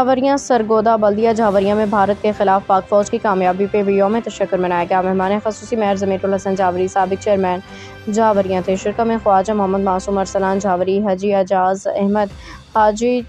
جھاوریاں سرگودا بلدیہ جھاوریاں میں بھارت کے خلاف پاک فوج کی کامیابی پہ بھی یوم تشکر منایا گیا۔ مہمان خصوصی میئر ضمیر الحسن جھاوری، سابق چیئرمین جھاوریاں تھے۔ شرکت میں خواجہ محمد معصوم ارسلان جھاوری، حاجی اعجاز احمد، حاجی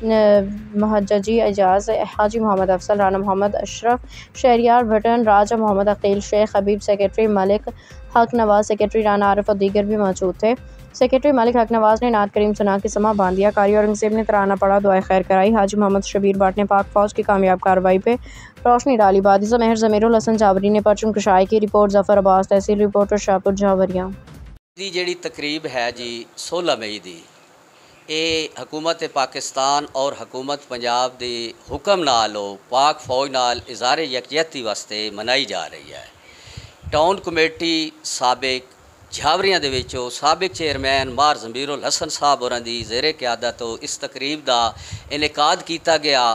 محججی اعجاز، حاجی محمد افضل، رانا محمد اشرف، شہریار بھٹن، راجہ محمد عقیل، شیخ حبیب، سیکریٹری ملک حق نواز، سیکریٹری رانا عارف اور دیگر بھی موجود تھے۔ سیکریٹری ملک حق نواز نے نعت کریم سنا کے سماں باندھ دیا۔ قاری اورنگزیب نے ترانہ پڑھا، دعائے خیر کرائی۔ حاجی محمد شبیر بٹ نے پاک فوج کی کامیاب کارروائی پہ روشنی ڈالی۔ بادشاہ مہر ضمیر الحسن جھاوری نے پرچم کشائی کی۔ رپورٹ ظفر عباس، تحصیل رپورٹر شاہپور جھاوریاں۔ جیڑی تقریب ہے جی 16 مئی دی، یہ حکومت پاکستان اور حکومت پنجاب دی حکم نالو پاک فوج نال اظہار یکجہتی واسطے منائی جا رہی ہے۔ ٹاؤن کمیٹی سابق جھاوریاں دے وچوں سابق چیئرمین مار ضمیر الحسن صاحب ہوراں دی زیر قیادت اس تقریب دا انعقاد کیتا گیا۔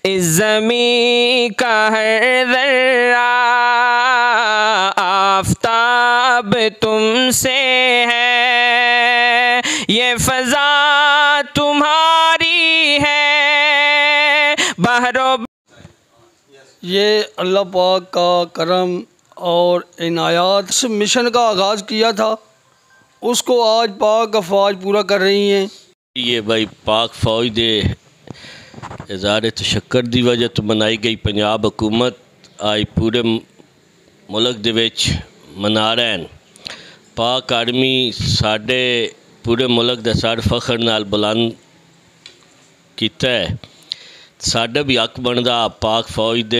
اس زمین کا ہر ذرہ آفتاب تم سے ہے، یہ فضا تمہاری ہے، بحر و یہ اللہ پاک کا کرم اور عنایات اس مشن کا آغاز کیا تھا، اس کو آج پاک افواج پورا کر رہی ہیں۔ یہ بھائی پاک فوج دے اظہار تشکر دی وجہ تو بنائی گئی پنجاب حکومت آج پورے ملک دے وچ منا رہے ہیں۔ پاک آرمی ساڈے پورے ملک دے سارے فخر نال بلند کیتا ہے۔ ساڈا بھی حق بندا پاک فوج دے